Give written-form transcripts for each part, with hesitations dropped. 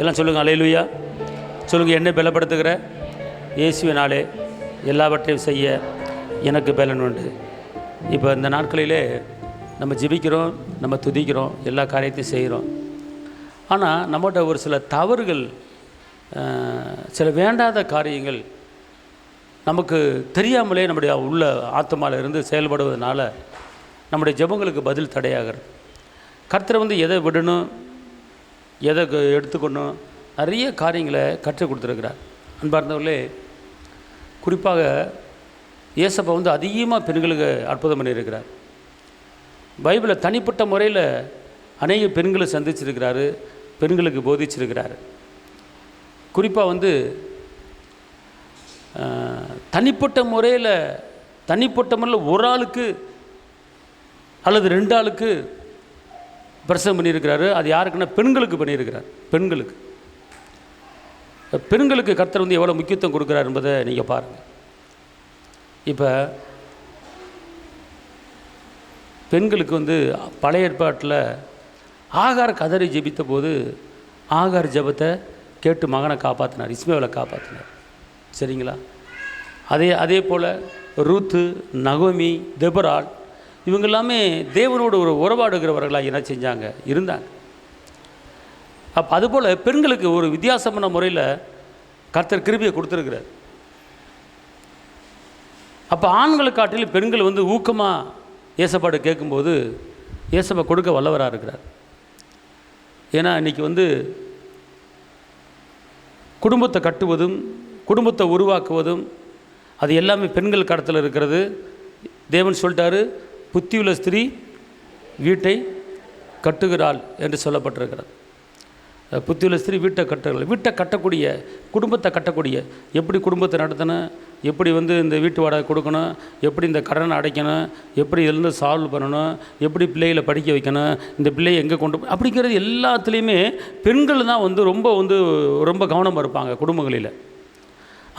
எல்லாம் சொல்லுங்கள் அல்லேலூயா. சொல்லுங்கள், என்னை பலப்படுத்துகிற இயேசுவினாலே எல்லாவற்றையும் செய்ய எனக்கு பலன் உண்டு. இப்போ இந்த நாட்களிலே நம்ம ஜெபிக்கிறோம், நம்ம துதிக்கிறோம், எல்லா காரியத்தையும் செய்கிறோம். ஆனால் நம்மகிட்ட ஒரு சில தவறுகள், சில வேண்டாத காரியங்கள் நமக்கு தெரியாமலே நம்முடைய உள்ள ஆத்மாவில் இருந்து செயல்படுவதனால நம்முடைய ஜெபங்களுக்கு பதில் தடையாகிறது. கர்த்தர் எதை விடணும், எதை எடுத்துக்கணும், நிறைய காரியங்களை கற்றுக் கொடுத்துருக்கிறார். அன்பார்ந்தவர்களே, குறிப்பாக இயேசப்பா அதிகமாக பெண்களுக்கு அற்புதம் பண்ணியிருக்கிறார். பைபிளில் தனிப்பட்ட முறையில் அநேக பெண்களை சந்திச்சிருக்கிறாரு, பெண்களுக்கு போதிச்சிருக்கிறாரு. குறிப்பாக தனிப்பட்ட முறையில் ஒரு ஆளுக்கு அல்லது 2 ஆளுக்கு பிரசவம் பண்ணியிருக்கிறாரு. அது யாருக்குன்னா பெண்களுக்கு பண்ணியிருக்கிறார். பெண்களுக்கு கர்த்தர் எவ்வளோ முக்கியத்துவம் கொடுக்குறார் என்பதை நீங்கள் பாருங்கள். இப்போ பெண்களுக்கு பழைய ஏற்பாட்டில் ஆகார் கதறி ஜெபித்த போது ஆகார் ஜெபத்தை கேட்டு மகனை காப்பாற்றினார், இஸ்மவேலை காப்பாற்றினார். சரிங்களா? அதே போல் ரூத்து, நகோமி, தெபொராள் இவங்க எல்லாமே தேவனோடு ஒரு உறவாடுகிறவர்களாக என்ன செஞ்சாங்க, இருந்தாங்க. அப்போ அதுபோல் பெண்களுக்கு ஒரு வித்தியாசமான முறையில் கர்த்தர் கிருபையை கொடுத்துருக்கிறார். அப்போ ஆண்களை காட்டிலும் பெண்கள் ஊக்கமாக ஏசப்பாடு கேட்கும்போது ஏசப்பா கொடுக்க வல்லவராக இருக்கிறார். ஏன்னா இன்றைக்கி குடும்பத்தை கட்டுவதும் குடும்பத்தை உருவாக்குவதும் அது எல்லாமே பெண்கள் கடத்தில் இருக்கிறது. தேவன் சொல்லிட்டாரு, புத்தியுள்ள ஸ்திரீ வீட்டை கட்டுகிறாள் என்று சொல்லப்பட்டிருக்கிறது. புத்தியுள்ள ஸ்திரீ வீட்டை கட்டுகிறாள். வீட்டை கட்டக்கூடிய, குடும்பத்தை கட்டக்கூடிய, எப்படி குடும்பத்தை நடத்தணும், எப்படி இந்த வீட்டு வாடகை கொடுக்கணும், எப்படி இந்த கடனை அடைக்கணும், எப்படி இதிலிருந்து சால்வ் பண்ணணும், எப்படி பிள்ளைகளை படிக்க வைக்கணும், இந்த பிள்ளையை எங்கே கொண்டு அப்படிங்கிறது எல்லாத்துலேயுமே பெண்கள் தான் ரொம்ப கவனமாக இருப்பாங்க குடும்பங்களில்.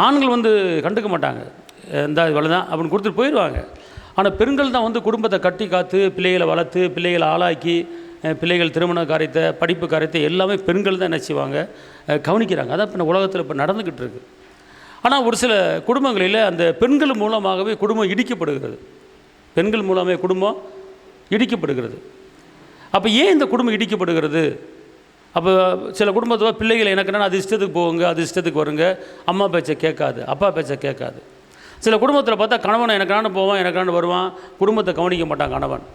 ஆண்கள் கண்டுக்க மாட்டாங்க, இந்த இவ்வளோ தான் அப்படின்னு கொடுத்துட்டு போயிடுவாங்க. ஆனால் பெண்கள் தான் குடும்பத்தை கட்டி காத்து, பிள்ளைகளை வளர்த்து, பிள்ளைகளை ஆளாக்கி, பிள்ளைகள் திருமண காரியத்தை, படிப்பு காரியத்தை எல்லாமே பெண்கள் தான் என்ன செய்வாங்க, கவனிக்கிறாங்க. அதான் இப்போ உலகத்தில் இப்போ நடந்துக்கிட்டு இருக்குது. ஆனால் ஒரு சில குடும்பங்களில் அந்த பெண்கள் மூலமாகவே குடும்பம் இடிக்கப்படுகிறது. பெண்கள் மூலமே குடும்பம் இடிக்கப்படுகிறது. அப்போ ஏன் இந்த குடும்பம் இடிக்கப்படுகிறது? அப்போ சில குடும்பத்தில் பிள்ளைகள் எனக்கு என்ன, அது இஷ்டத்துக்கு போகுங்க, அது இஷ்டத்துக்கு வருங்க, அம்மா பேச்சை கேட்காது, அப்பா பேச்சை கேட்காது. சில குடும்பத்தில் பார்த்தா கணவன் எனக்கான போவான், எனக்கான வருவான், குடும்பத்தை கவனிக்க மாட்டான் கணவன்.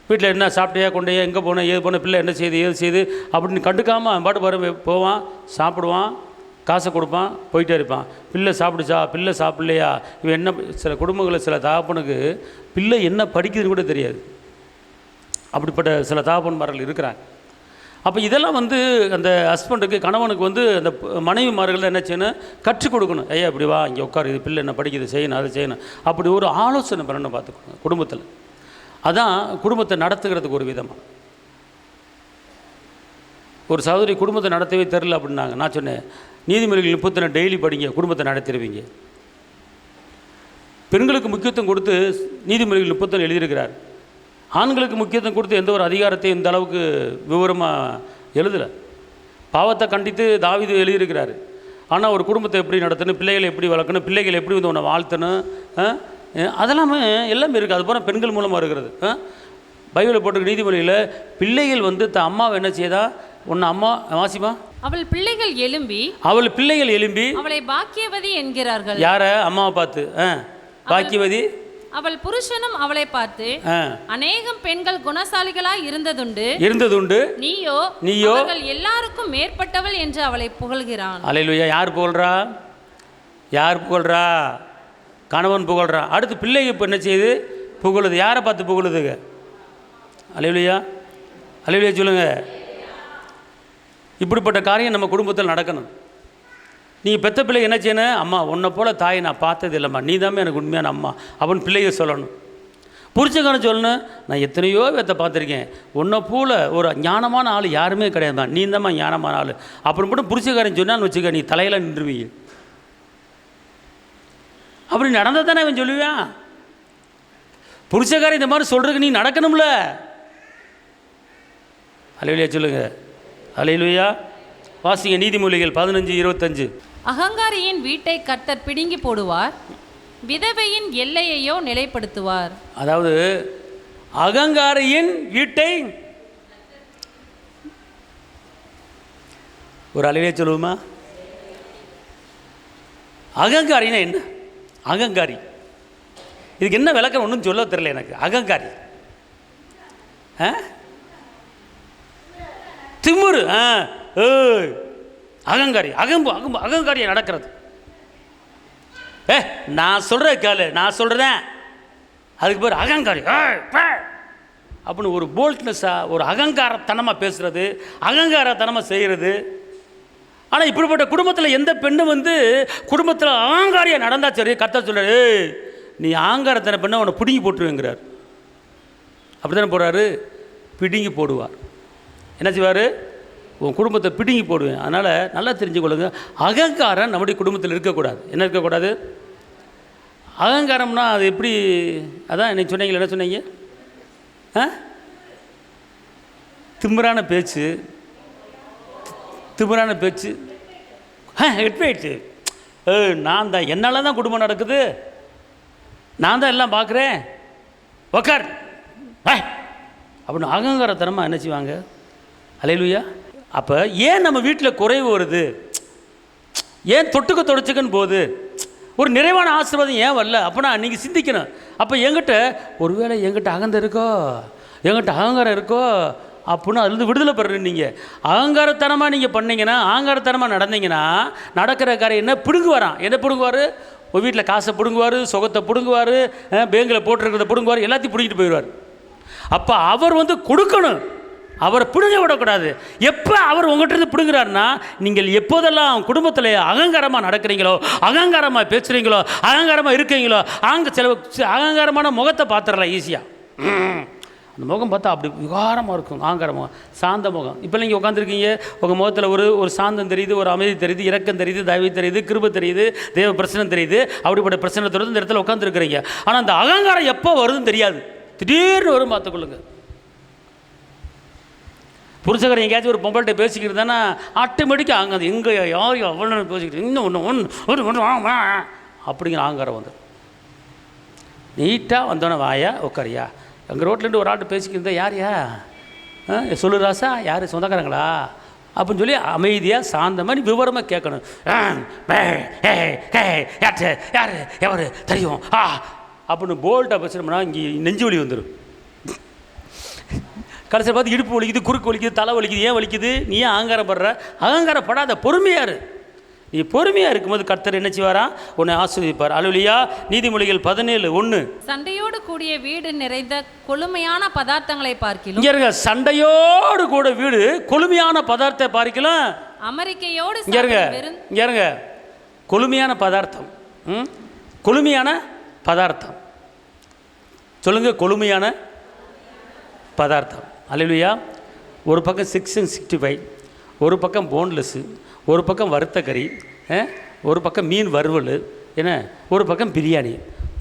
வீட்டில் என்ன சாப்பிட்டையா, கொண்டையா, எங்கே போனேன், ஏது போனேன், பிள்ளை என்ன செய்யுது, ஏது செய்யுது அப்படின்னு கண்டுக்காமல் அவன் பாட்டு வர போவான், சாப்பிடுவான், காசை கொடுப்பான், போயிட்டே இருப்பான். பிள்ளை சாப்பிடுச்சா, பிள்ளை சாப்பிட்லையா, இவன் என்ன. சில குடும்பங்களில் சில தகப்பனுக்கு பிள்ளை என்ன படிக்குதுன்னு கூட தெரியாது. அப்படிப்பட்ட சில தகப்பன்மார்கள் இருக்கிறாங்க. அப்போ இதெல்லாம் அந்த ஹஸ்பண்டுக்கு, கணவனுக்கு அந்த மனைவிமார்கள் என்ன செய்யணும், கற்றுக் கொடுக்கணும். ஐயா இப்படி வா, இங்கே உட்காரு, இது பிள்ளை என்ன படிக்குது, செய்யணும், அதை செய்யணும், அப்படி ஒரு ஆலோசனை பண்ணணும் பார்த்துக்கோங்க குடும்பத்தில். அதான் குடும்பத்தை நடத்துகிறதுக்கு ஒரு விதமாக. ஒரு சகோதரி குடும்பத்தை நடத்தவே தெரில அப்படின்னாங்க. நான் சொன்னேன், நீதிமொழிகள் 30 டெய்லி படிங்க, குடும்பத்தை நடத்திடுவீங்க. பெண்களுக்கு முக்கியத்துவம் கொடுத்து நீதிமொழிகள் 30 எழுதியிருக்கிறார். ஆண்களுக்கு முக்கியத்துவம் கொடுத்து எந்த ஒரு அதிகாரத்தையும் இந்த அளவுக்கு விவரமாக எழுதலை. பாவத்தை கண்டித்து தாவீது எழுதியிருக்கிறாரு. ஆனால் ஒரு குடும்பத்தை எப்படி நடத்தணும், பிள்ளைகளை எப்படி வளர்க்கணும், பிள்ளைகளை எப்படி உன்னை வாழ்த்தணும், அதெல்லாமே எல்லாமே இருக்குது. அது போல பெண்கள் மூலமாக இருக்கிறது. பைபிளில் போட்டிருக்க நீதிமொழியில் பிள்ளைகள் தன் அம்மாவை என்ன செய்தா, உன்னை அம்மா வாசிமா, அவள் பிள்ளைகள் எழும்பி அவளை பாக்கியவதி என்கிறார்கள். யார? அம்மாவை பார்த்து பாக்கியவதி. அவள் புருஷனும் அவளை பார்த்து அநேகம் பெண்கள் குணசாலிகளாய் இருந்ததுண்டு, நீயோ அவர்கள் எல்லாருக்கும் மேற்பட்டவள் என்று அவளை புகழ்கிறான். அல்லேலூயா. யார் புகழ்றா? கணவன் புகழ்றான். அடுத்து பிள்ளைங்க இப்போ என்ன செய்யுது, புகழுது. யாரை பார்த்து புகழுதுங்க? அல்லேலூயா. சொல்லுங்க. இப்படிப்பட்ட காரியம் நம்ம குடும்பத்தில் நடக்கணும். நீங்கள் பெற்ற பிள்ளை என்ன செய்யணும், அம்மா உன்னை போல் தாயை நான் பார்த்தது இல்லைம்மா, நீ தான் எனக்கு உண்மையான அம்மா அப்படின்னு பிள்ளைய சொல்லணும். புரிச்சக்காரன் சொல்லணும், நான் எத்தனையோ பேர்த்த பார்த்துருக்கேன், உன்னை போல் ஒரு ஞானமான ஆள் யாருமே கிடையாது தான், நீ தான்மா ஞானமான ஆள் அப்படின்னு மட்டும் புரிச்சக்காரன் சொன்னான்னு வச்சுக்க, நீ தலையில் நின்றுவீங்க. அப்படி நடந்தால் தானே அவன் சொல்லுவான். புரிச்சக்காரன் இந்த மாதிரி சொல்கிறதுக்கு நீ நடக்கணும்ல. அல்லேலூயா சொல்லுங்க. அல்லேலூயா. வாசிங்க நீதிமொழிகள் 15:25. அகங்காரியின் வீட்டை கர்த்தர் பிடுங்கி போடுவார், விதவையின் எல்லையையோ நிலைப்படுத்துவார். அதாவது அகங்காரியின் வீட்டை ஒரு அலையிலே சொல்லுவோமா? அகங்காரினா என்ன? அகங்காரி இதுக்கு என்ன விளக்கம் ஒன்றும் சொல்ல தெரியல எனக்கு. அகங்காரி திமுரு, அகங்காரி, அகங்காரியை நடக்கிறது. நான் சொல்கிற கேளு, நான் சொல்கிறேன், அதுக்கு பேர் அகங்காரி அப்படின்னு ஒரு போல்ட்னஸாக, ஒரு அகங்காரத்தனமாக பேசுகிறது, அகங்காரத்தனமாக செய்கிறது. ஆனால் இப்படிப்பட்ட குடும்பத்தில் எந்த பெண்ணும் குடும்பத்தில் அகங்காரியாக நடந்தா சரி, கர்த்தர் சொல்கிறாரு, நீ அகங்காரத்தனை பெண்ணை அவனை பிடுங்கி போட்டுருங்கிறார். அப்படி தானே போகிறாரு, பிடுங்கி போடுவார். என்ன செய்வார்? உன் குடும்பத்தை பிடுங்கி போடுவேன். அதனால் நல்லா தெரிஞ்சுக்கொள்ளுங்க, அகங்காரம் நம்முடைய குடும்பத்தில் இருக்கக்கூடாது. என்ன இருக்கக்கூடாது? அகங்காரம்னா அது எப்படி? அதான் இன்னைக்கு சொன்னீங்களே, என்ன சொன்னீங்க? திமிரான பேச்சு, திமிரான பேச்சு. எட்வேட்டு நான் தான், என்னால் தான் குடும்பம் நடக்குது, நான் தான் எல்லாம் பார்க்குறேன், உக்கார் அப்படின்னு அகங்காரத்தனமாக என்ன செய்வாங்க? அல்லேலூயா. அப்போ ஏன் நம்ம வீட்டில் குறைவு வருது? ஏன் தொட்டுக்க தொடச்சுக்கன்னு போகுது? ஒரு நிறைவான ஆசீர்வாதம் ஏன் வரல? அப்போனா நீங்கள் சிந்திக்கணும். அப்போ என்கிட்ட ஒருவேளை என்கிட்ட அகந்தை இருக்கோ, என்கிட்ட அகங்காரம் இருக்கோ அப்படின்னு அதுலேருந்து விடுதலை பெறுறீங்க. நீங்கள் அகங்காரத்தனமாக நீங்கள் பண்ணிங்கன்னா, அகங்காரத்தனமாக நடந்தீங்கன்னா நடக்கிற காரியம் என்ன? பிடுங்குவாரான். என்ன பிடுங்குவார்? ஒரு வீட்டில் காசை பிடுங்குவார், சுகத்தை பிடுங்குவார், பேங்கில் போட்டிருக்கிறத பிடுங்குவார், எல்லாத்தையும் பிடிக்கிட்டு போயிடுவார். அப்போ அவர் கொடுக்கணும், அவரை பிடுங்க விடக்கூடாது. எப்போ அவர் உங்கள்கிட்ட பிடுங்குறாருன்னா, நீங்கள் எப்போதெல்லாம் குடும்பத்தில் அகங்காரமாக நடக்கிறீங்களோ, அகங்காரமாக பேசுகிறீங்களோ, அகங்காரமாக இருக்கீங்களோ, சில அகங்காரமான முகத்தை பார்த்துடலாம் ஈஸியாக. அந்த முகம் பார்த்தா அப்படி விகாரமாக இருக்கும், அகங்கார முகம், சாந்த முகம். இப்போ நீங்கள் உட்காந்துருக்கீங்க, உங்கள் முகத்தில் ஒரு சாந்தம் தெரியுது, ஒரு அமைதி தெரியுது, இரக்கம் தெரியுது, தயவு தெரியுது, கிருபை தெரியுது, தேவ பிரச்சனை தெரியுது. அப்படிப்பட்ட பிரச்சனைத்தோடு இந்த இடத்துல உட்காந்துருக்கிறீங்க. ஆனால் அந்த அகங்காரம் எப்போ வருதுன்னு தெரியாது, திடீர்னு வரும். பார்த்துக்கொள்ளுங்க. புருஷகரை எங்கேயாச்சும் ஒரு பொம்பள்கிட்ட பேசிக்கிட்டு தானே ஆட்டோமேட்டிக்காக அங்கே அது எங்கே யாரையும் அவ்வளோ பேசிக்கிட்டு இன்னும் ஒன்று அப்படிங்கிற அகங்காரம் வந்துடும். நீட்டாக வந்தோன்னே வாயா உட்காரியா. எங்கள் ரோட்லேருந்து ஒரு ஆட்டு பேசிக்கிட்டு யாரையா சொல்லு ராசா, யார் சொந்தக்காரங்களா அப்படின்னு சொல்லி அமைதியாக சாந்தமாக விவரமாக கேட்கணும். யார் எவர் தெரியும் அப்படின்னு போல்ட்டாக பேசுகிறோம்னா இங்கே நெஞ்சு வலி வந்துடும். கடைசியில் பார்த்து இடுப்பு வலிக்குது, குறுக்கு வலிக்குது, தலை வலிக்குது. ஏன் வலிக்குது? நீ ஏன் அகங்காரப்படுற? அகங்காரப்படாத, பொறுமையாரு. நீ பொறுமையாக இருக்கும்போது கர்த்தர் என்ன செய்வாரா? உன்னை ஆசீர்வதிப்பார். அல்லேலூயா. நீதிமொழிகள் 17:1. சண்டையோடு கூடிய வீடு நிறைந்த கொழுமையான பதார்த்தங்களை பார்க்கலாம். இங்க இருங்க, சண்டையோடு கூட வீடு கொழுமையான பதார்த்தத்தை பார்க்கலாம். அமெரிக்கையோடு இங்க இருங்க, கொழுமையான பதார்த்தம், கொழுமையான பதார்த்தம் சொல்லுங்க, கொழுமையான பதார்த்தம். அல்லேலூயா. ஒரு பக்கம் 665, ஒரு பக்கம் போன்லெஸ்ஸு, ஒரு பக்கம் வறுத்த கறி, ஒரு பக்கம் மீன் வறுவல், என்ன, ஒரு பக்கம் பிரியாணி.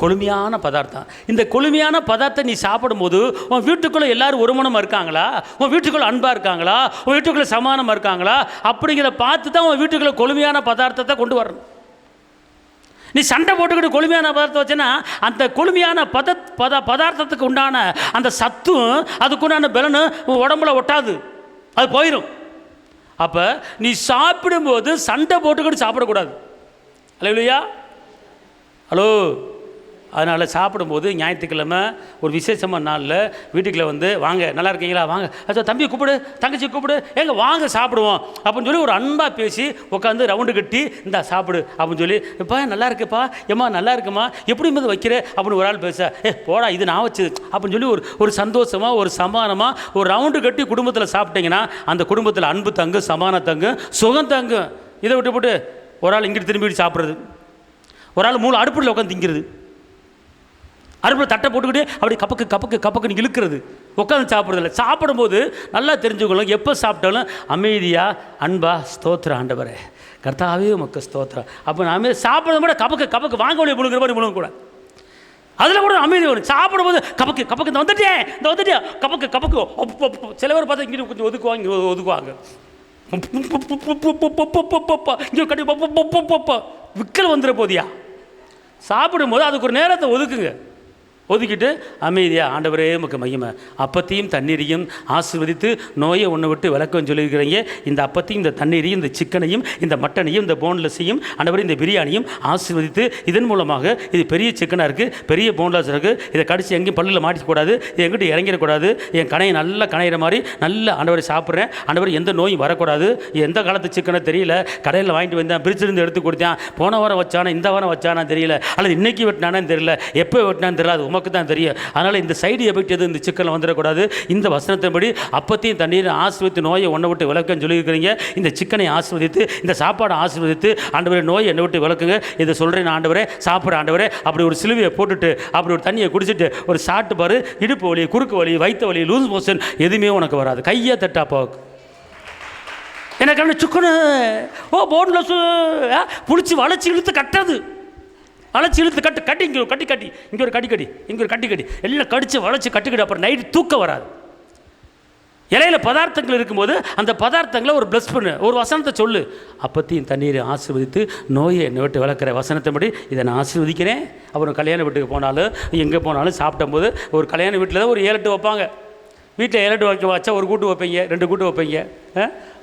கொழுமையான பதார்த்தம். இந்த கொழுமையான பதார்த்தம் நீ சாப்பிடும்போது உன் வீட்டுக்குள்ளே எல்லோரும் ஒரு மனமாக இருக்காங்களா? உன் வீட்டுக்குள்ளே அன்பாக இருக்காங்களா? உன் வீட்டுக்குள்ளே சமானமாக இருக்காங்களா? அப்படிங்கிறத பார்த்து தான் உன் வீட்டுக்குள்ளே கொழுமையான பதார்த்தத்தை கொண்டு வரணும். நீ சண்டை போட்டுக்கிட்டு கொழுமையான பதார்த்தம் வச்சேன்னா அந்த கொழுமையான பதார்த்தத்துக்கு உண்டான அந்த சத்தும் அதுக்குண்டான பலனும் உடம்புல ஒட்டாது, அது போயிடும். அப்போ நீ சாப்பிடும்போது சண்டை போட்டுக்கிட்டு சாப்பிடக்கூடாது. அல்லேலூயா. ஹலோ. அதனால் சாப்பிடும்போது ஞாயிற்றுக்கிழமை ஒரு விசேஷமான நாளில் வீட்டுக்குள்ளே வாங்க, நல்லா இருக்கீங்களா, வாங்க, அதோ தம்பி கூப்பிடு, தங்கச்சி கூப்பிடு, எங்க வாங்க சாப்பிடுவோம் அப்படின்னு சொல்லி ஒரு அன்பாக பேசி உட்காந்து ரவுண்டு கட்டி இந்தா சாப்பிடு அப்படின்னு சொல்லி, இப்போ நல்லா இருக்குப்பா, ஏம்மா நல்லா இருக்குமா, எப்படி வந்து வைக்கிற அப்படின்னு ஒரு ஆள் பேச, போடா இது நான் வச்சு அப்படின்னு சொல்லி ஒரு சந்தோஷமாக, ஒரு சமானமாக ஒரு ரவுண்டு கட்டி குடும்பத்தில் சாப்பிட்டீங்கன்னா அந்த குடும்பத்தில் அன்பு தங்கும், சமானம் தங்கும், சுகம் தங்கும். இதை விட்டு போட்டு ஒரு ஆள் இங்கிட்டு திரும்பிட்டு சாப்பிட்றது, ஒரு ஆள் 3 அடுப்பில் உட்காந்து திங்கிறது, அடுப்பில் தட்டை போட்டுக்கிட்டு அப்படி கப்பக்கு கப்பக்கு கப்பக்குன்னு இழுக்கிறது, உட்காந்து சாப்பிட்றதில்ல. சாப்பிடும்போது நல்லா தெரிஞ்சுக்கொள்ளும், எப்போ சாப்பிட்டாலும் அமைதியாக அன்பாக ஸ்தோத்திரம் ஆண்டவரே, கர்த்தாவே உமக்கு ஸ்தோத்திரம். அப்போ நான் சாப்பிட்றத கூட கப்பக்கு கப்பக்கு வாங்க வழியை முழுங்குற மாதிரி முழுங்கக்கூடாது. அதில் கூட அமைதி வரும். சாப்பிடும்போது கப்பக்கு கப்பக்கு இந்த வந்துட்டேன் கப்பக்கு கப்பக்கு. சில பேர் பார்த்தா இங்கிட்டு கொஞ்சம் ஒதுக்குவாங்க, இங்கே ஒதுக்குவாங்க. இங்கே கட்டி விக்கல் வந்துட போதியா. சாப்பிடும்போது அதுக்கு ஒரு நேரத்தை ஒதுக்குங்க. ஒதுக்கிட்டு அமைதியாக ஆண்டவரே உமக்கு மகிமை, அப்பத்தையும் தண்ணீரையும் ஆசீர்வதித்து நோயை ஒன்று விட்டு விளக்கம் சொல்லியிருக்கிறீங்க. இந்த அப்பத்தையும் இந்த தண்ணீரையும் இந்த சிக்கனையும் இந்த மட்டனையும் இந்த போன்லெஸ்ஸையும் ஆண்டவரே இந்த பிரியாணியும் ஆசீர்வதித்து இதன் மூலமாக இது பெரிய சிக்கனாக இருக்குது, பெரிய போன்லெஸ் இருக்குது, இதை கடிச்சு எங்கேயும் பல்லில் மாட்டிக்கூடாது, இது எங்கிட்ட இறங்கிடக்கூடாது, என் கணையை நல்லா கணையிற மாதிரி நல்ல ஆண்டவரை சாப்பிட்றேன். ஆண்டவர் எந்த நோயும் வரக்கூடாது. எந்த காலத்து சிக்கனை தெரியல, கடையில் வாங்கிட்டு வந்தேன், பிரிச்சிருந்து எடுத்து கொடுத்தேன், போன வாரம் வச்சானா இந்த வாரம் வச்சானா தெரியல, அல்லது இன்றைக்கி வெட்டினானு தெரியல, எப்போ வெட்டினான்னு தெரியல, அது உமக்கு தான் தெரியும். அதனால் இந்த சைடு எஃபெக்ட் எது இந்த சிக்கனில் வந்துடக்கூடாது. இந்த வசனத்தின்படி அப்பத்தையும் தண்ணீரை ஆசீர்வதித்து நோயை ஒன்றை விட்டு விளக்குன்னு சொல்லியிருக்கிறீங்க. இந்த சிக்கனை ஆசீர்வதித்து இந்த சாப்பாடை ஆசீர்வதித்து ஆண்டவரே நோயை என்னை விட்டு விளக்குங்க. இதை சொல்கிறேன் ஆண்டவரே, சாப்பிட்ற ஆண்டவரே. அப்படி ஒரு சிலுவையை போட்டுட்டு அப்படி ஒரு தண்ணியை குடிச்சிட்டு ஒரு சாப்பிட்டு பாரு, இடுப்பு வலி, குறுக்கு வலி, வயிற்று வலி, லூஸ் மோஷன் எதுவுமே உனக்கு வராது. கையை தட்டாப்பாவுக்கு எனக்கு சுக்கனு போன்லெஸ் பிடிச்சி வளைச்சி இழுத்து கட்டுறது, வளைச்சி இழுத்து கட்டி இங்கே ஒரு கட்டி இங்கே ஒரு கட்டி இங்கே ஒரு கட்டி எல்லாம் கடிச்சு வளைச்சி கட்டிக்கிட்டு அப்புறம் நைட்டு தூக்கம் வராது. இலையில் பதார்த்தங்கள் இருக்கும்போது அந்த பதார்த்தங்களை ஒரு ப்ளஸ் பண்ணு, ஒரு வசனத்தை சொல்லு. அப்பத்தையும் தண்ணீரை ஆசீர்வதித்து நோயை என்னை விட்டு விளக்குற வசனத்தைப்படி இதை நான் ஆசீர்வதிக்கிறேன். அப்புறம் கல்யாண வீட்டுக்கு போனாலும் எங்கே போனாலும் சாப்பிடும்போது ஒரு கல்யாண வீட்டில் தான் ஒரு 7-8 வைப்பாங்க. வீட்டில் 7-8 வைக்க வச்சா ஒரு கூட்டு வைப்பீங்க, 2 கூட்டு வைப்பீங்க,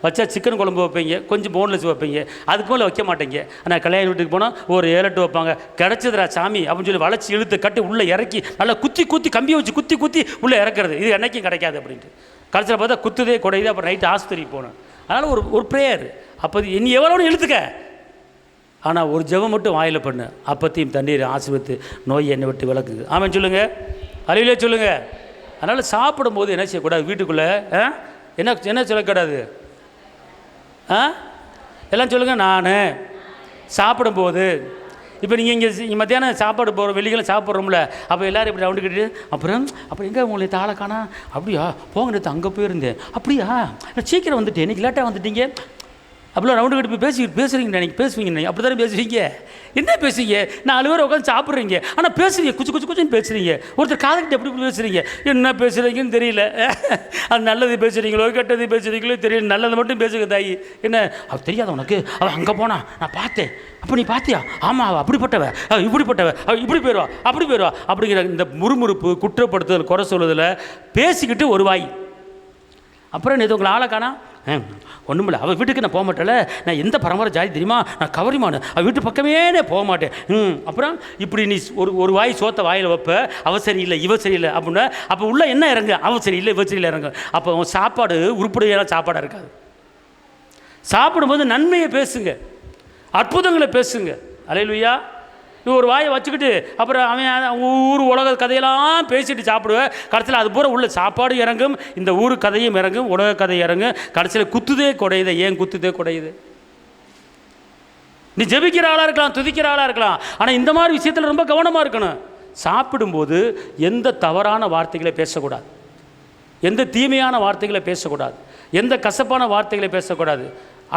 வச்சா சிக்கன் குழம்பு வைப்பீங்க, கொஞ்சம் போன்லெஸ் வைப்பீங்க, அதுக்கு மேலே வைக்க மாட்டேங்க. ஆனால் கல்யாண வீட்டுக்கு போனால் ஒரு 7-8 வைப்பாங்க. கிடச்சதுரா சாமி அப்படின்னு சொல்லி வளைச்சி இழுத்து கட்டி உள்ளே இறக்கி நல்லா குத்தி கம்பியை வச்சு குத்தி உள்ளே இறக்குறது. இது என்னைக்கும் கிடைக்காது அப்படின்ட்டு கடைசியில் பார்த்தா குத்துதே குடையுது. அப்புறம் நைட்டு ஆஸ்பத்திரிக்கு போனேன். அதனால் ஒரு ப்ரேயர், அப்போ நீ எவ்வளோன்னு இழுத்துக்க, ஆனால் ஒரு ஜெபம் மட்டும் வாயில் பண்ணு. அப்பத்தையும் தண்ணீரை ஆசீர்வதித்து நோயை என்னை விட்டு விளக்குங்க. ஆமாம் சொல்லுங்கள், அழிவிலே சொல்லுங்கள். அதனால் சாப்பிடும்போது என்ன செய்யக்கூடாது, வீட்டுக்குள்ளே என்ன சொல்லக்கூடாது, எல்லாம் சொல்லுங்கள். நான் சாப்பிடும்போது இப்போ நீங்கள் இங்கே மத்தியானம் சாப்பாடு போகிற வெள்ளிக்கிழமை சாப்பிட்றோம்ல, அப்போ எல்லோரும் இப்படி ரவுண்டு கட்டிட்டு அப்புறம் எங்கே உங்களை தாளை காணா, அப்படியா போங்க நேற்று அங்கே போயிருந்தேன், அப்படியா நான் சீக்கிரம் வந்துட்டேன், இன்றைக்கி லேட்டாக வந்துட்டீங்க, அப்படிலாம் ரவுண்டு கட்டி போய் பேசுகிறீங்க, நீங்கள் பேசுவீங்க, நீங்கள் அப்படி தானே பேசுவீங்க. என்ன பேசுவீங்க, 4 பேர் உட்காந்து சாப்பிட்றீங்க, ஆனால் பேசுறீங்க குச்சுன்னு பேசுகிறீங்க. ஒருத்தர் காதுகிட்ட எப்படி பேசுகிறீங்க, என்ன பேசுகிறீங்கன்னு தெரியல. அது நல்லது பேசுகிறீங்களோ கெட்டது பேசுகிறீங்களோ தெரியல, நல்லது மட்டும் பேசுங்க தாயி. என்ன அவள் தெரியாத உனக்கு, அவள் அங்கே போனா நான் பார்த்தேன், அப்போ நீ பார்த்தியா, ஆமாம் அவள் அப்படிப்பட்டவ, அவள் இப்படிப்பட்டவ, அவள் இப்படி போயிடுவா அப்படி போயிடுவா அப்படிங்கிற இந்த முறுமுறுப்பு, குற்றப்படுத்துதல், குறை சொல்லுதில் பேசிக்கிட்டு ஒரு வாய். அப்புறம் நேற்று உங்களை ஆளை காணா, ஒன்றும் இல்லை, அவள் வீட்டுக்கு நான் போக மாட்டேன்ல, நான் எந்த பரம்பரை ஜாதி தெரியுமா, நான் கவரிமானு, அவள் வீட்டு பக்கமே போக மாட்டேன். அப்புறம் இப்படி நீ ஒரு வாய் சோத்த வாயில் வைப்ப, அவ சரியில்லை இவ சரியில்லை அப்படின்னா அப்போ உள்ள என்ன இறங்கு, அவள் சரியில்லை இவ சரியில்லை இறங்கு. அப்போ சாப்பாடு உருப்படியான சாப்பாடாக இருக்காது. சாப்பிடும்போது நன்மையை பேசுங்க, அற்புதங்களை பேசுங்க. அல்லேலூயா. நீ ஒரு வாயை வச்சுக்கிட்டு அப்புறம் அவன் ஊர் உலக கதையெல்லாம் பேசிட்டு சாப்பிடுவேன். கடைசியில் அது பூரா உள்ள சாப்பாடு இறங்கும், இந்த ஊர் கதையும் இறங்கும், உலக கதை இறங்கும். கடைசியில் குத்துதே குடையுது. ஏன் குத்துதே குடையுது? நீ ஜெபிக்கிற ஆளாக இருக்கலாம், துதிக்கிற ஆளாக இருக்கலாம், ஆனால் இந்த மாதிரி விஷயத்தில் ரொம்ப கவனமாக இருக்கணும். சாப்பிடும்போது எந்த தவறான வார்த்தைகளை பேசக்கூடாது, எந்த தீமையான வார்த்தைகளை பேசக்கூடாது, எந்த கசப்பான வார்த்தைகளை பேசக்கூடாது,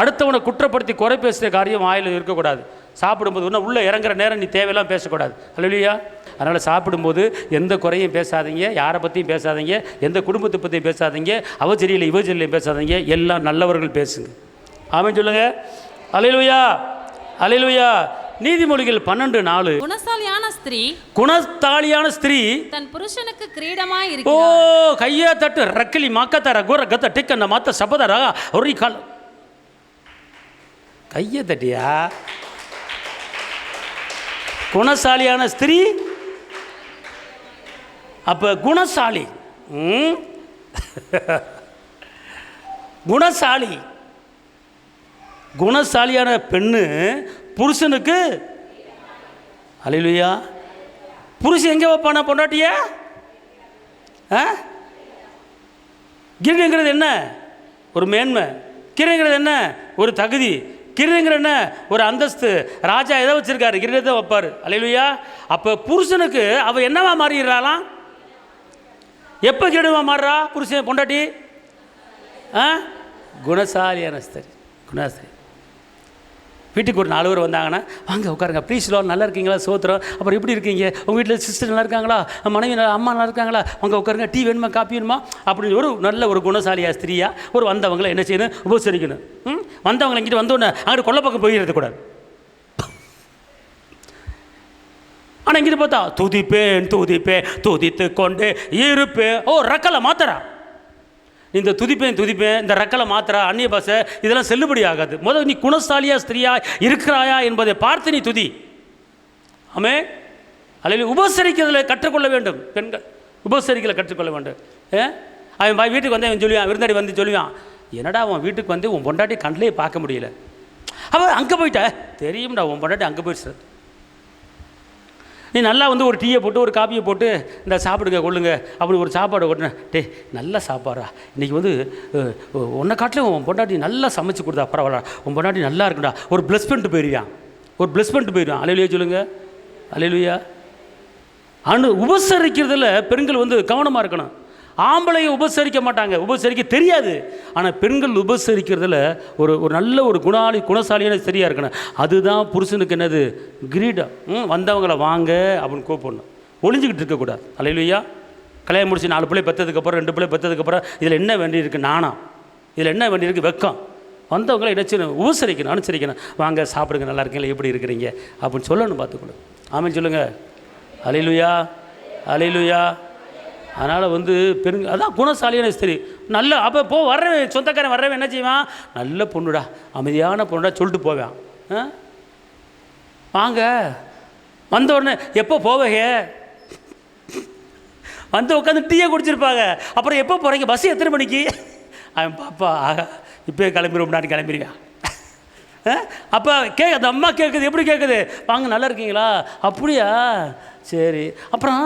அடுத்தவனை குற்றப்படுத்தி குறை பேசுகிற காரியம் வாயில் இருக்கக்கூடாது. சாப்பிடும்போது இன்னும் உள்ளே இறங்குற நேரம் நீ தேவையெல்லாம் பேசக்கூடாது. அல்லேலூயா. அதனால் சாப்பிடும்போது எந்த குறையும் பேசாதீங்க, யாரை பற்றியும் பேசாதீங்க, எந்த குடும்பத்தை பற்றியும் பேசாதீங்க, அவ சரியில்லை இவ சரியில்லையும் பேசாதீங்க, எல்லாம் நல்லவர்கள் பேசுங்க. ஆமென் சொல்லுங்க. அல்லேலூயா, அல்லேலூயா. நீதிமொழிகள் 12:4. குணசாலியான ஸ்திரீ தன் புருஷனுக்கு கிரீடமாய் இருக்கிறாள். ஓ கையா தட்டு ரக்கலி மாக்கத்தார கோர கத்த டிக்கன மாத்த சபதரா ஒரு கால் கையை தட்டியா. குணசாலியான ஸ்திரீ, அப்போ குணசாலி, குணசாலி, குணசாலியான பெண்ணு புருஷனுக்கு. அல்லேலூயா. புருஷன் எங்கே வைப்பானா பொண்டாட்டிய? கிரீடங்கிறது என்ன? ஒரு மேன்மை. கிரீடங்கிறது என்ன? ஒரு தகுதி. கிரீடங்கிற என்ன? ஒரு அந்தஸ்து. ராஜா எதை வச்சிருக்காரு? கிரீடத்தை வைப்பார். அல்லேலூயா. அப்போ புருஷனுக்கு அவ என்னவா மாறிடுறாளாம்? எப்போ கிரீடமா மாறுறா புருஷன் பொண்டாட்டி? குணசாலியான ஸ்திரீ. குணசாலி. வீட்டுக்கு ஒரு 4 பேர் வந்தாங்கன்னா, வாங்க உட்காருங்க, ப்ளீஸ் லோ, நல்லா இருக்கீங்களா, சோத்திரம், அப்புறம் எப்படி இருக்கீங்க, உங்கள் வீட்டில் சிஸ்டர் நல்லா இருக்காங்களா, மனைவி அம்மா நல்லா இருக்காங்களா, வாங்க உட்காருங்க, டீ வேணுமா, காப்பி வேணுமா, அப்படின்னு ஒரு நல்ல ஒரு குணசாலியா ஸ்திரியா ஒரு வந்தவங்களை என்ன செய்யணும், உபசரிக்கணும். வந்தவங்களை இங்கிட்டு வந்தோடனே அங்கிட்டு கொல்லை போயிடுறது கூடாது. ஆனால் இங்கிட்டு பார்த்தா துதிப்பேன் துதித்து கொண்டே இருப்பேன். ரக்கலை மாத்திரா, இந்த துதிப்பேன் இந்த ரக்கலை மாத்திரா, அந்நிய பாஷை, இதெல்லாம் செல்லுபடி ஆகாது. முதல் நீ குணசாலியா ஸ்திரியா இருக்கிறாயா என்பதை பார்த்து நீ துதி. ஆமே. அல்லது உபசரிக்கிறதுல கற்றுக்கொள்ள வேண்டும். பெண்கள் உபசரிக்கல கற்றுக்கொள்ள வேண்டும். அவன் வீட்டுக்கு வந்து அவன் சொல்லுவான், விருந்தாடி வந்து சொல்லுவான், என்னடா அவன் வீட்டுக்கு வந்து உன் பொண்டாட்டி கண்ணிலே பார்க்க முடியல, அவன் அங்கே போயிட்ட, தெரியும்டா உன் பொண்டாட்டி அங்கே போயிடுச்சு. நீ நல்லா வந்து ஒரு டீயை போட்டு ஒரு காப்பியை போட்டு இந்த சாப்பிடுங்க கொள்ளுங்க அப்படி ஒரு சாப்பாடு ஓட்டினேன், டே நல்ல சாப்பாடா, இன்றைக்கி வந்து உன்னை காட்டிலும் உன் பொண்டாட்டி நல்லா சமைச்சு கொடுத்தா, பரவாயில்ல உன் பொண்டாட்டி நல்லா இருக்குடா, ஒரு ப்ளஸ் பண்ணிட்டு போயிடுவான், அல்லேலூயா சொல்லுங்கள், அல்லேலூயா. உபசரிக்கிறதுல பெண்கள் வந்து கவனமாக இருக்கணும். ஆம்பளையை உபசரிக்க மாட்டாங்க, உபசரிக்க தெரியாது. ஆனால் பெண்கள் உபசரிக்கிறதுல ஒரு நல்ல ஒரு குணசாலியான சரியாக இருக்கணும். அதுதான் புருஷனுக்கு என்னது, கிரீடம். வந்தவங்களை வாங்க அப்படின்னு கூப்பிடணும், ஒளிஞ்சிக்கிட்டு இருக்கக்கூடாது. அல்லேலூயா. கல்யாணம் முடிச்சு 4 பிள்ளை பெற்றதுக்கப்புறம் 2 பிள்ளை பெற்றதுக்கப்புறம் இதில் என்ன வேண்டியிருக்கு, நாணம், இதில் என்ன வேண்டியிருக்கு, வெக்கம். வந்தவங்களை என்ன செய்யணும், உபசரிக்கணும், அனுசரிக்கணும். வாங்க சாப்பிடுங்க, நல்லா இருக்கீங்களா, எப்படி இருக்கிறீங்க அப்படின்னு சொல்லணும், பார்த்துக்கணும். ஆமென் சொல்லுங்கள். அல்லேலூயா, அல்லேலூயா. அதனால் வந்து அதான் குணசாலியான ஸ்திரி. நல்ல அப்போ வர்றவன் சொந்தக்காரன் வர்றவன் என்ன செய்வான், நல்ல பொண்ணுடா, அமைதியான பொண்ணுடா சொல்லிட்டு போவேன். வாங்க வந்த உடனே எப்போ போவீங்க, வந்து உட்காந்து டீயை குடிச்சிருப்பாங்க. அப்புறம் எப்போ போகிறீங்க, பஸ் எத்தனை மணிக்கு, அவன் பாப்பா இப்போ கிளம்பிடுவோம், நாட்டு கிளம்பிடுவேன். அப்போ அந்த அம்மா கேட்குது, எப்படி கேட்குது, வாங்க நல்லா இருக்கீங்களா, அப்படியா சரி, அப்புறம்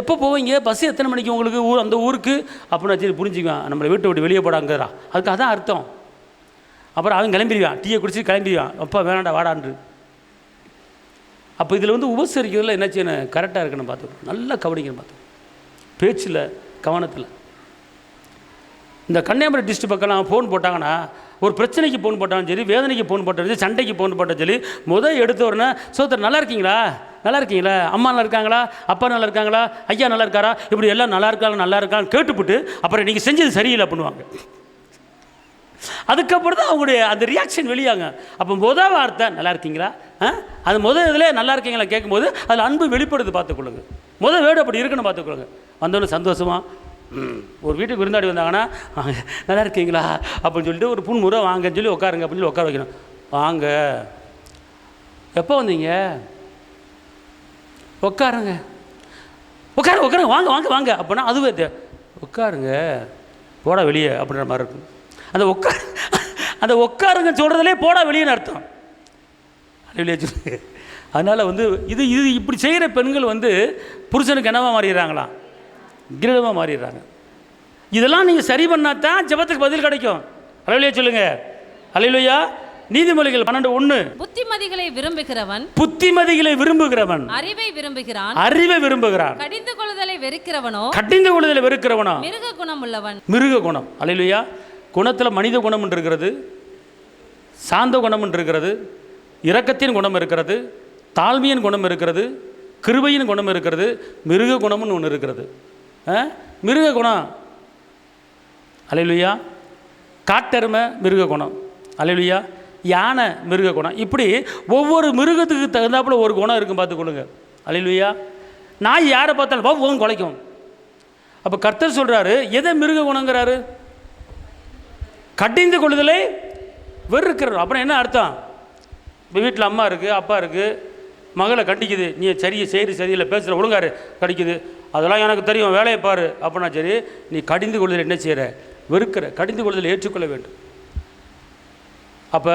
எப்போ போவீங்க, பஸ் எத்தனை மணிக்கு உங்களுக்கு அந்த ஊருக்கு அப்படின்னா, சரி புரிஞ்சுக்குவான், நம்மளை வீட்டை விட்டு வெளியே போடாங்கிறா, அதுக்கு அதான் அர்த்தம். அப்புறம் அவன் கிளம்பிடுவான், டீயை குடிச்சு கிளம்பிடுவான், அப்பா வேணாண்டா வாடான்று. அப்போ இதில் வந்து உபசரிக்கிறதுல என்ன செய்யணும், கரெக்டாக இருக்கணும், பார்த்துக்கணும், நல்லா கவனிக்கணும், பார்த்துக்கணும், பேச்சில் கவனத்தில். இந்த கன்னியாகுமரி டிஸ்ட்ரிக்ட் பக்கம் ஃபோன் போட்டாங்கன்னா, ஒரு பிரச்சனைக்கு ஃபோன் போட்டாலும் சரி, வேதனைக்கு ஃபோன் போட்டாலும் சரி, சண்டைக்கு ஃபோன் போட்டாலும் சரி, எடுத்த உடனே சோதர் நல்லா இருக்கீங்களா, அம்மா நல்லா இருக்காங்களா, அப்பா நல்லா இருக்காங்களா, ஐயா நல்லா இருக்காரா, இப்படி எல்லாம் நல்லா இருக்கான்னு கேட்டுவிட்டு அப்புறம் நீங்கள் செஞ்சது சரியில்லை பண்ணுவாங்க. அதுக்கப்புறம் தான் அவங்களுடைய அந்த ரியாக்ஷன் வெளியாங்க. அப்போ முதல் வார்த்தை நல்லா இருக்கீங்களா, அது இதில் நல்லா இருக்கீங்களா கேட்கும்போது அதில் அன்பு வெளிப்படுது, பார்த்துக்கொள்ளுங்க. வேர்டு அப்படி இருக்குன்னு பார்த்துக்கொள்ளுங்க. வந்தோடனே சந்தோஷமாக ஒரு வீட்டுக்கு விருந்தாடி வந்தாங்கன்னா, நல்லா இருக்கீங்களா அப்படின்னு சொல்லிட்டு ஒரு புன்முறை வாங்கன்னு சொல்லி உட்காருங்க அப்படின்னு சொல்லி உட்கார வைக்கணும். வாங்க, எப்போ வந்தீங்க, உட்காருங்க வாங்க அப்படின்னா அதுவே உட்காருங்க போடா வெளியே அப்படின்ற மாதிரி இருக்கும். அந்த உட்காருங்க சொல்கிறதுலே போடா வெளியேன்னு அர்த்தம். வெளியே சொல்லு. அதனால் வந்து இது இப்படி செய்கிற பெண்கள் வந்து புருஷனுக்கு என்னவா மாறிடுறாங்களா, கிரீடமாக மாறிடுறாங்க. இதெல்லாம் நீங்கள் சரி பண்ணால் தான் ஜெபத்துக்கு பதில் கிடைக்கும். அல்லேலூயா சொல்லுங்க, அல்லேலூயா. நீதிமொழிகள் 12:1. புத்திமதிகளை விரும்புகிறவன் அறிவை விரும்புகிறான், கடிந்து கொள்ளுதலை வெறுக்கிறவனோ மிருக குணம். அல்லேலூயா. குணத்தில் மனித குணம் இருக்கிறது, சாந்த குணம் இருக்கிறது, இரக்கத்தின் குணம் இருக்கிறது, தாழ்மையின் குணம் இருக்கிறது, கிருபையின் குணம் இருக்கிறது, மிருக குணம்னு ஒன்று இருக்கிறது. மிருக குணம், அல்லேலூயா. காட்டெருமை மிருக குணம், அல்லேலூயா. யானை மிருக குணம். இப்படி ஒவ்வொரு மிருகத்துக்கு தகுந்தாப்புல ஒரு குணம் இருக்கும், பார்த்துக்கொள்ளுங்க. அல்லேலூயா. நாய் யாரை பார்த்தாலும் பாவம் குலைக்கும். அப்போ கர்த்தர் சொல்கிறாரு, எதை மிருக குணங்கிறாரு, கடிந்து கொள்ளுதலை வெறுக்கிறார். அப்புறம் என்ன அர்த்தம், இப்போ வீட்டில் அம்மா இருக்குது, அப்பா இருக்குது, மகளை கண்டிக்குது, நீ சரியில்லை பேசுகிற ஒழுங்காரு, கடிக்குது, அதெல்லாம் எனக்கு தெரியும், வேலையை பாரு அப்படின்னா சரி, நீ கடிந்து கொள்ளுதல் என்ன செய்கிற, வெறுக்கிற. கடிந்து கொள்ளுதல் ஏற்றுக்கொள்ள வேண்டும். அப்போ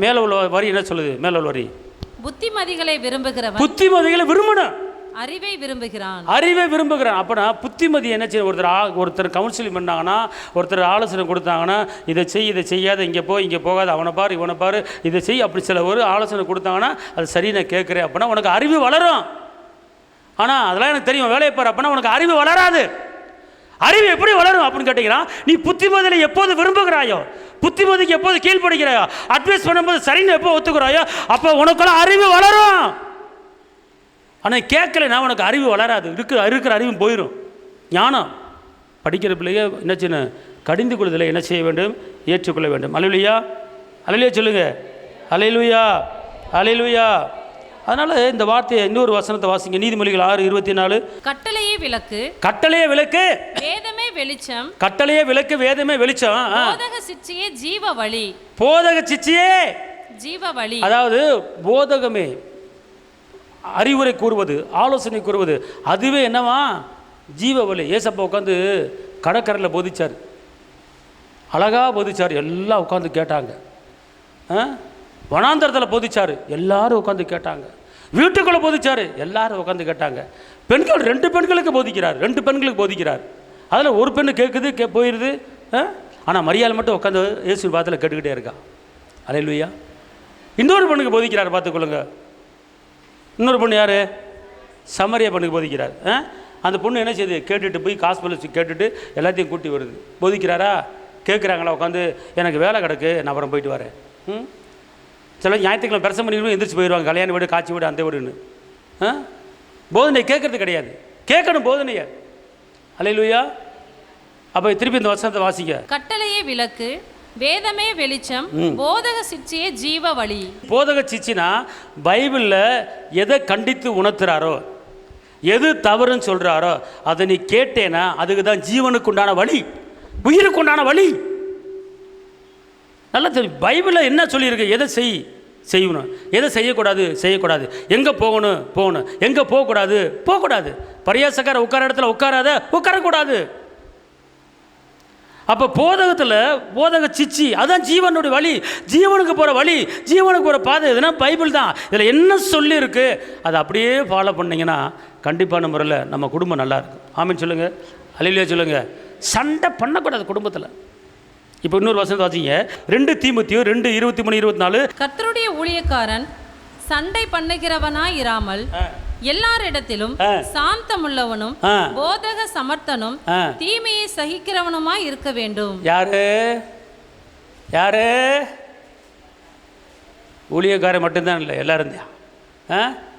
மேலே உள்ள வரி என்ன சொல்லுது, மேலே உள்ள வரி, புத்திமதிகளை விரும்பணும், அறிவை விரும்புகிறான். அப்போனா புத்திமதி என்ன செய்ய, ஒருத்தர் கவுன்சிலிங் பண்ணாங்கன்னா, ஒருத்தர் ஆலோசனை கொடுத்தாங்கன்னா, இதை செய்யாத, இங்கே போகாத, அவனை பாரு இவனை பாரு, இதை செய், அப்படி சில ஒரு ஆலோசனை கொடுத்தாங்கன்னா அது சரி நான் கேட்குறேன் அப்படின்னா உனக்கு அறிவு வளரும். ஆனால் அதெல்லாம் எனக்கு தெரியும், வேலையை பாரு அப்படின்னா உனக்கு அறிவு வளராது. அறிவு எப்படி வளரும் அப்படின்னு கேட்டீங்கன்னா, நீ புத்திமதியை எப்போது விரும்புகிறாயோ, புத்திமதிக்கு எப்போது கீழ்ப்படுகிறாயோ, அட்வைஸ் பண்ணும்போது சரின்னு எப்போ ஒத்துக்கிறாயோ, அப்போ உனக்கெல்லாம் அறிவு வளரும். ஆனால் கேட்கலைன்னா உனக்கு அறிவு வளராது. இருக்கிற அறிவும் போயிடும். ஞானம் படிக்கிற பிள்ளைய என்ன செய்யணும்? கடிந்து கொள்வதில் என்ன செய்ய வேண்டும்? ஏற்றுக்கொள்ள வேண்டும். அல்லேலூயா, அல்லேலூயா சொல்லுங்க. அல்லேலூயா, அல்லேலூயா. அதனால இந்த வார்த்தையை இன்னொரு வசனத்தை வாசிங்க. நீதிமொழிகள் 6:24. கட்டளையே விளக்கு, கட்டளையே விளக்கு, வேதமே வெளிச்சம். கட்டளையே விளக்கு, வேதமே வெளிச்சம். போதக சிச்சையே ஜீவ வழி, போதக சிச்சையே ஜீவ வழி. அதாவது போதகமே, அறிவுரை கூறுவது, ஆலோசனை கூறுவது, அதுவே என்னவா? ஜீவ வழி. ஏசப்பா உட்காந்து கடற்கரையில் போதிச்சார், அழகாக போதிச்சார். எல்லாம் உட்காந்து கேட்டாங்க. வனாந்தரத்தில் போதிச்சார், எல்லாரும் உட்காந்து கேட்டாங்க. வீட்டுக்குள்ளே போதிச்சார், எல்லாரும் உட்காந்து கேட்டாங்க. பெண்கள் 2 பெண்களுக்கு போதிக்கிறார், 2 பெண்களுக்கு போதிக்கிறார். அதில் ஒரு பெண்ணு கேட்குது, போயிடுது. ஆனால் மரியாதை மட்டும் உட்காந்து இயேசு பாத்தில் கேட்டுக்கிட்டே இருக்கா. அல்லேலூயா. இன்னொரு பெண்ணுக்கு போதிக்கிறார், பார்த்துக்கொள்ளுங்க. இன்னொரு பொண்ணு யார்? சமரியா பெண்ணுக்கு போதிக்கிறார். அந்த பொண்ணு என்ன செய்யுது? கேட்டுட்டு போய் காஸ்பல் கேட்டுட்டு எல்லாத்தையும் கூட்டி வருது. போதிக்கிறாரா? கேட்குறாங்களா? உட்காந்து எனக்கு வேலை கிடக்கு, நான் அப்புறம் போயிட்டு வரேன். சில ஞாயிற்றுக்கிழமை பிரசம் பண்ணிட்டு எந்திரிச்சு போயிடுவாங்க. கல்யாண வீடு, காட்சி வீடு, அந்த வீடுன்னு. போதனை கேட்கறது கிடையாது, கேட்கணும் போதனையை. அல்லேலூயா. அப்போ திருப்பி இந்த வசனத்தை வாசிங்க. கட்டளையே விளக்கு, வேதமே வெளிச்சம், போதக சிச்சையே ஜீவ வழி. போதக சிச்சினா பைபிளில் எதை கண்டித்து உணர்த்துறாரோ, எது தவறுன்னு சொல்கிறாரோ அதை நீ கேட்டேன்னா அதுக்கு தான் ஜீவனுக்கு உண்டான வழி, உயிருக்கு உண்டான வழி. நல்லா தெரியும் பைபிளில் என்ன சொல்லியிருக்கு. எதை செய்யணும், எதை செய்யக்கூடாது, எங்கே போகணும், எங்கே போகக்கூடாது. பரியாசக்கார உட்கார இடத்துல உட்காரக்கூடாது. அப்போ போதக சிச்சி அதான் ஜீவனுடைய வழி, ஜீவனுக்கு போகிற வழி, ஜீவனுக்கு போகிற பாதை எதுனா பைபிள் தான். இதில் என்ன சொல்லியிருக்கு அதை அப்படியே ஃபாலோ பண்ணிங்கன்னா கண்டிப்பான முறையில் நம்ம குடும்பம் நல்லா இருக்கும். ஆமீன் சொல்லுங்கள். அல்லேலூயா சொல்லுங்கள். சண்டை பண்ணக்கூடாது குடும்பத்தில். இப்போ இன்னொரு வசனத்தை வாசிங்க. 2 தீமோத்தேயு 2:23-24. கர்த்தருடைய ஊழியக்காரன் சண்டை பண்ணுகிறவனாய் இராமல் எல்லாரிடத்திலும் சாந்தமுள்ளவனும் போதக சமர்த்தனும் தீமையை சகிக்கிறவனுமாய் இருக்க வேண்டும். யாரு? ஊழியக்காரன் மட்டும்தான் இல்லை, எல்லாரும் தான்.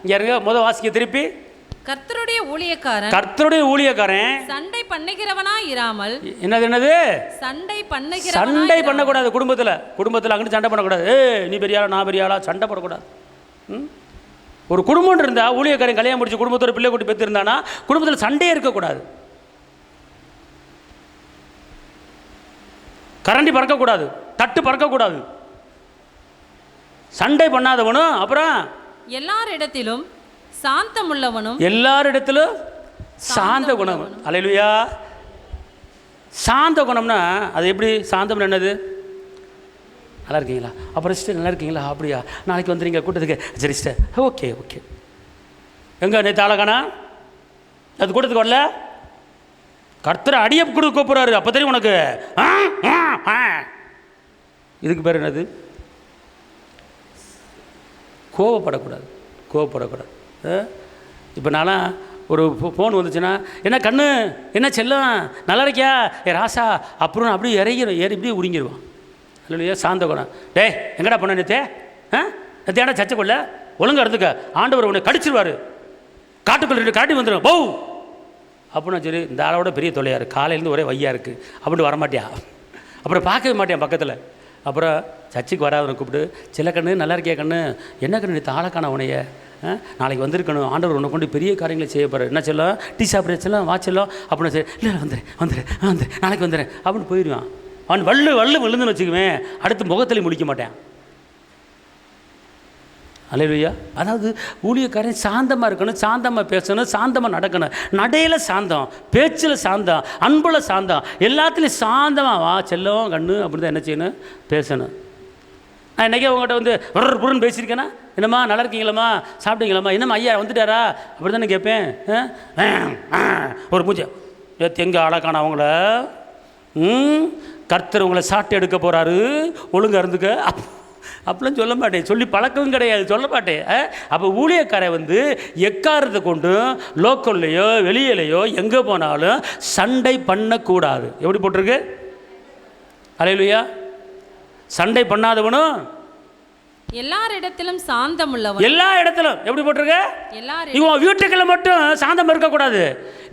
இங்கே இருங்க, முதல் வாசிக்க திருப்பி. கர்த்தருடைய ஊழியக்காரன் சண்டை பண்ணுகிறவனாய் இராமல். என்னது? சண்டை பண்ணக்கூடாது. குடும்பத்தில் அங்கிட்டு சண்டை பண்ணக்கூடாது. நீ பெரியாளா, நான் பெரியாளா, சண்டை போடக்கூடாது. ஒரு குடும்பம் இருந்தால், ஊழியக்காரன் கல்யாணம் முடிச்சு குடும்பத்தோட பிள்ளை கூட்டி பெற்றிருந்தானா குடும்பத்தில் சண்டையே இருக்கக்கூடாது, கரண்டி பறக்கக்கூடாது, தட்டு பறக்கக்கூடாது. சண்டை பண்ணாதவனும் அப்புறம் எல்லாரிடத்திலும் சாந்தமுள்ளவனும், எல்லாரிடத்திலும் சாந்த குணம். அல்லேலூயா. சாந்த குணம்னா அது எப்படி? சாந்தம் என்னது? நல்லா இருக்கீங்களா? அப்புறம் சிஸ்டர் நல்லா இருக்கீங்களா? அப்படியா, நாளைக்கு வந்துடுங்க கூட்டத்துக்கு. சரி சிஸ்டர், ஓகே. எங்கே நேற்று ஆளக்கானா? அது கூட்டத்துக்கு வரல? கர்த்தரை அடியை கொடுக்க கூப்பிட்றாரு, அப்போ தெரியும் உனக்கு. இதுக்கு பேர் என்னது? கோவப்படக்கூடாது. இப்போ நான்லாம் ஒரு ஃபோன் வந்துச்சுன்னா, என்ன கண்ணு, என்ன செல்லம், நல்லா இருக்கியா, ராசா, அப்புறம் அப்படியே ஏறி இப்படியே உறிங்கிடுவான். இல்லையா? சாந்த குணம். டேய் எங்கடா பண்ண நேத்தேடா சச்சைக்குள்ள ஒழுங்காக இருந்துக்க, ஆண்டவர் உன்னை கடிச்சிருவார், காட்டுக்குள்ள காட்டி வந்துடும் போ அப்படின்னா. சரி, இந்த ஆளோட பெரிய தொல்லையாரு, காலையிலேருந்து ஒரே வையா இருக்குது அப்படின்ட்டு வரமாட்டியா, அப்புறம் பார்க்கவே மாட்டேன் பக்கத்தில். அப்புறம் சர்ச்சுக்கு வராதவனை கூப்பிட்டு, சில கண்ணு நல்லா இருக்கியா கண்ணு, என்ன கண்ணு நேற்று ஆளக்கான உனைய, நாளைக்கு வந்திருக்கணும், ஆண்டவர் உன்னை கொண்டு பெரிய காரியங்களை செய்ய போகிறார், என்ன செல்லம், டீ சாப்பிட்ற செல்லம், வாச்செல்லாம் அப்படின்னு. சரி, இல்லை வந்துடுறேன் நாளைக்கு வந்துடுறேன் அப்படின்னு போயிடுவான். அவன் விழுந்துன்னு வச்சுக்குவேன், அடுத்து முகத்தில் முடிக்க மாட்டேன். அல்லேலூயா. அதாவது ஊழியக்காரன் சாந்தமாக இருக்கணும், சாந்தமாக பேசணும், சாந்தமாக நடக்கணும். நடையில் சாந்தம், பேச்சில் சாந்தம், அன்பில் சாந்தம், எல்லாத்துலேயும் சாந்தமாக வா செல்லம் கண்ணு அப்படி தான் என்ன செய்யணும், பேசணும். நான் இன்றைக்கி உங்கள்கிட்ட வந்து புருன்னு பேசியிருக்கேன்னா, என்னம்மா நல்லா இருக்கீங்களாம்மா, சாப்பிட்டீங்களாம்மா, என்னம்மா ஐயா வந்துட்டாரா அப்படி தானே கேட்பேன். ஒரு பூஜை எங்கே ஆளாக்கான அவங்கள கர்த்தர் உங்களை சாட்டை எடுக்க போகிறாரு, ஒழுங்காக இருந்துக்க அப்படிலாம் சொல்ல மாட்டேன், சொல்லி பழக்கமும் கிடையாது, சொல்ல மாட்டேன். அப்போ ஊழியக்காரை வந்து எக்காரத்தை கொண்டு லோக்கல்லையோ வெளியிலையோ எங்கே போனாலும் சண்டை பண்ணக்கூடாது. எப்படி போட்டிருக்கு? அல்லேலூயா. சண்டை பண்ணாதவனும் எல்லாரிடத்திலும் சாந்தம் உள்ளவன். எல்லா இடத்திலும் எப்படி போட்டிருக்க? எல்லாரும் வீட்டுக்குள்ள மட்டும் சாந்தம் இருக்கக்கூடாது.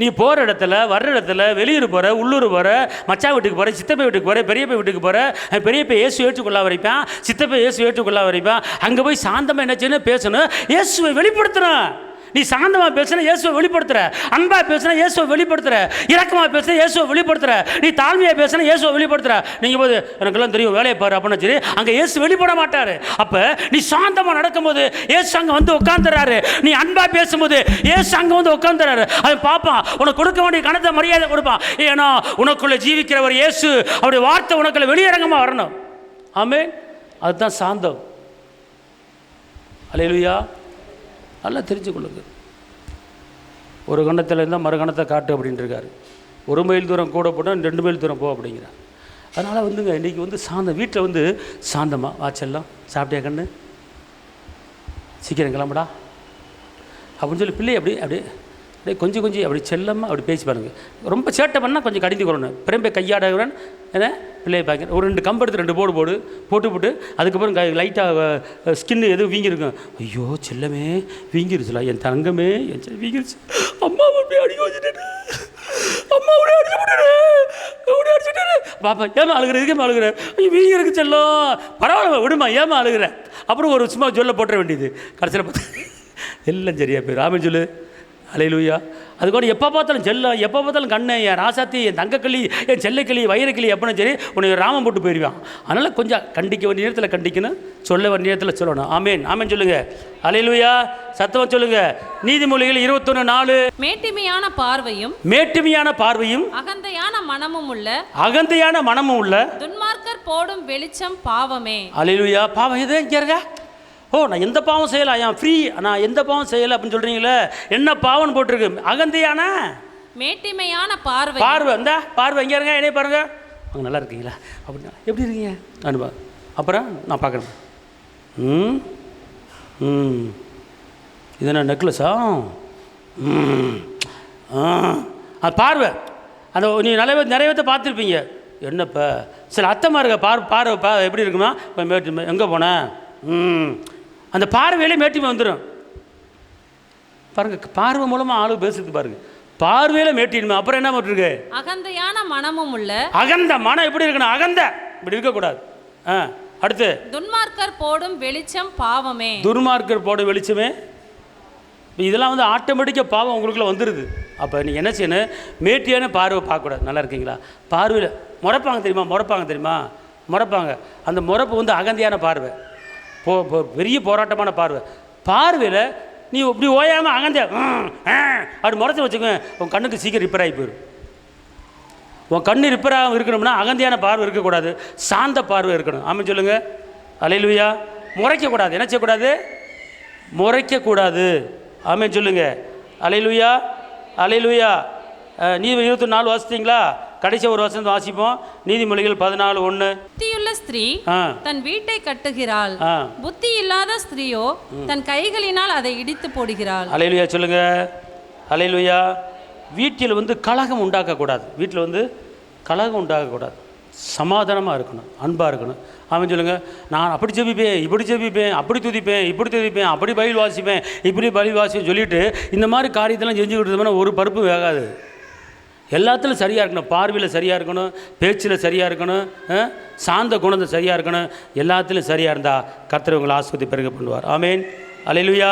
நீ போகிற இடத்துல, வர்ற இடத்துல, வெளியூர் போகிற, உள்ளூர் போகிற, மச்சா வீட்டுக்கு போகிற, சித்தப்பை வீட்டுக்கு போகிற, பெரியப்பை வீட்டுக்கு போகிற, பெரியப்பை இயேசு ஏற்றுக்கொள்ள வரைப்பான், சித்தப்பை இயேசு ஏற்றுக்கொள்ள வரைப்பான். அங்கே போய் சாந்தமாக என்னச்சுன்னு பேசணும், இயேசுவை வெளிப்படுத்தணும். நீ சாந்தமாக பேசுனா இயேசுவை வெளிப்படுத்துற, அன்பாக பேசுனா இயேசுவை வெளிப்படுத்துற, இரக்கமாக பேசுனா இயேசுவை வெளிப்படுத்துற, நீ தாழ்மையாக பேசுனா இயேசுவை வெளிப்படுத்துற. நீங்கள் போது எனக்கெல்லாம் தெரியும் வேலையை பாரு அப்படின்னு சரி, அங்கே இயேசு வெளிப்பட மாட்டார். அப்போ நீ சாந்தமாக நடக்கும்போது இயேசு அங்கே வந்து உட்காந்துறாரு. நீ அன்பாக பேசும்போது இயேசு அங்கே வந்து உட்காந்துறாரு. அவன் பார்ப்பான், உனக்கு கொடுக்க வேண்டிய கணத்தை மரியாதை கொடுப்பான். ஏன்னா உனக்குள்ளே ஜீவிக்கிறவர் இயேசு, அவருடைய வார்த்தை உனக்குள்ள வெளியரங்கமாக வரணும். ஆமென். அதுதான் சாந்தம். அல்லேலூயா. நல்லா தெரிஞ்சு கொள்ளுங்க. ஒரு கணத்தில் இருந்தால் மறு கணத்தை காட்டு அப்படின்ட்டு இருக்காரு. 1 மைல் தூரம் கூட போட்டால் 2 மைல் தூரம் போ அப்படிங்கிறார். அதனால் வந்துங்க இன்றைக்கி வந்து சாந்தம், வீட்டில் வந்து சாந்தமாக வாச்செல்லாம் சாப்பிட்டியா கண்ணு, சீக்கிரம் கிளம்புடா அப்படின்னு சொல்லி பிள்ளை அப்படியே அப்படியே அப்படியே கொஞ்சம் அப்படி செல்லமாக அப்படி பேசி பாருங்கள். ரொம்ப சேட்டை பண்ணால் கொஞ்சம் கடிந்து கொள்ளணும். பிரம்பை கையாடுகிறேன் ஏன்னா பிள்ளையை பார்க்க ஒரு 2 கம்பு எடுத்து 2 போடு போட்டு அதுக்கப்புறம் லைட்டாக ஸ்கின்னு எதுவும் வீங்கிருக்கும். ஐயோ செல்லமே வீங்கிருச்சுல, என் தங்கமே என் வீங்கிருச்சு, அம்மா அப்படியே அடிக்க வச்சுட்டேன், அம்மா அப்படியே அடிச்சுட்டாரு பாப்பா, ஏமா அழுகிற, இதுக்கேமா அழுகிற, ஐயோ வீங்கிருக்கு செல்லம், பரவாயில்ல விடுமா, ஏமா அழுகிற. அப்புறம் ஒரு சும்மா சொல்ல போட்டுற வேண்டியது. கடைசியில் பார்த்து எல்லாம் சரியா போய் ராமன் சொல்லு. அல்லேலூயா. அது கூட எப்போ பார்த்தாலும் செல்லம், எப்போ பார்த்தாலும் கண்ணை, என் ராசாத்தி, என் தங்கக்கிளி, என் செல்லைக்கிளி, வயிறுக்கிளி எப்படின்னு சரி உன்னை ராமன் போட்டு போயிடுவான். அதனால் கொஞ்சம் கண்டிக்க வேண்டிய நேரத்தில் கண்டிக்கணும், சொல்ல வேண்டிய நேரத்தில் சொல்லணும். ஆமேன் ஆமேன் சொல்லுங்கள். அல்லேலூயா. சத்தமாக சொல்லுங்கள். நீதிமொழிகள் 21:4. மேட்டிமையான பார்வையும் அகந்தையான மனமும் உள்ள துன்மார்க்கர் போடும் வெளிச்சம் பாவமே. அல்லேலூயா. பாவம் எது இங்கே இருக்கா? ஓ நான் எந்த பாவம் செய்யலை, ஐயாம் ஃப்ரீ, நான் எந்த பாவம் செய்யலை அப்படின்னு சொல்கிறீங்களே, என்ன பாவம்னு போட்டிருக்கு? அகந்தையான மேட்டிமையான பார்வை. இந்த பார்வை எங்கே இருங்க, என்னைய பாருங்க, அவங்க நல்லா இருக்கீங்களா அப்படின்னா எப்படி இருக்கீங்க அனுபவம். அப்புறம் நான் பார்க்குறேன், இது என்ன நெக்லஸா? அது பார்வை. அந்த நீ நிறைய பேர்த்த பார்த்துருப்பீங்க. என்னப்பா சில அத்தமாக இருக்க பார்வை எப்படி இருக்குமா? எங்கே போனேன்? அந்த பார்வையிலே மேட்டிமை வந்துடும் பாருங்க. பார்வை மூலமாக ஆளு பேசுறது பாருங்க, பார்வையில மேட்டிடுமே. அப்புறம் என்ன பண்ணிருக்கு? அகந்தையான மனமும் உள்ள. அகந்த மனம் எப்படி இருக்கணும்? அகந்த இப்படி இருக்கக்கூடாது. அடுத்து துன்மார்க்கர் போடும் வெளிச்சம் பாவமே. துன்மார்க்கர் போடும் வெளிச்சமே. இதெல்லாம் வந்து ஆட்டோமேட்டிக்காக பாவம் உங்களுக்குள்ள வந்துடுது. அப்போ நீங்கள் என்ன செய்யணும்? மேட்டியான பார்வை பார்க்கக்கூடாது. நல்லா இருக்கீங்களா? பார்வையில் முறைப்பாங்க தெரியுமா? முறைப்பாங்க. அந்த முறைப்பு வந்து அகந்தையான பார்வை, பெரிய போராட்டமான பார்வையில் நீ இப்படி ஓயாமல் அகந்த அப்படி முறைச்சி வச்சுக்கோங்க, உன் கண்ணுக்கு சீக்கிரம் ரிப்பேர் ஆகி போயிடும். உன் கண்ணு ரிப்பேராக இருக்கணும்னா அகந்தையான பார்வை இருக்கக்கூடாது, சாந்த பார்வை இருக்கணும். ஆமாம் சொல்லுங்கள். அல்லேலூயா. முறைக்கக்கூடாது. என்ன செய்யக்கூடாது? முறைக்கக்கூடாது. ஆமாம் சொல்லுங்கள். அல்லேலூயா. அல்லேலூயா. நீதிமொழி 24 வாசித்தீங்களா? கடைசி ஒரு வசனம் வாசிப்போம். நீதிமொழிகள் 14:1. புத்தியுள்ள ஸ்திரீ தன் வீட்டை கட்டுகிறாள், புத்தி இல்லாத ஸ்திரீயோ தன் கைகளினால் அதை இடித்து போடுகிறாள். அல்லேலூயா சொல்லுங்க. அல்லேலூயா. வீட்டில் வந்து கலகம் உண்டாக்கக்கூடாது. வீட்டில் வந்து கலகம் உண்டாக்கக்கூடாது. சமாதானமாக இருக்கணும், அன்பாக இருக்கணும். அவன் சொல்லுங்கள், நான் அப்படி ஜெபிப்பேன், இப்படி ஜெபிப்பேன், அப்படி துதிப்பேன், இப்படி துதிப்பேன், அப்படி பைபிள் வாசிப்பேன், இப்படி பைபிள் வாசிப்பேன் சொல்லிவிட்டு இந்த மாதிரி காரியத்தெல்லாம் செஞ்சுக்கிட்டு இருந்தோம்னா ஒரு பருப்பு வேகாது. எல்லாத்துலையும் சரியாக இருக்கணும். பார்வையில் சரியாக இருக்கணும், பேச்சில் சரியாக இருக்கணும், சாந்த குணத்தை சரியாக இருக்கணும். எல்லாத்துலையும் சரியாக இருந்தால் கர்த்தர் உங்களை ஆசீர்வதித்து பெருக பண்ணுவார். ஆமேன். அல்லேலூயா.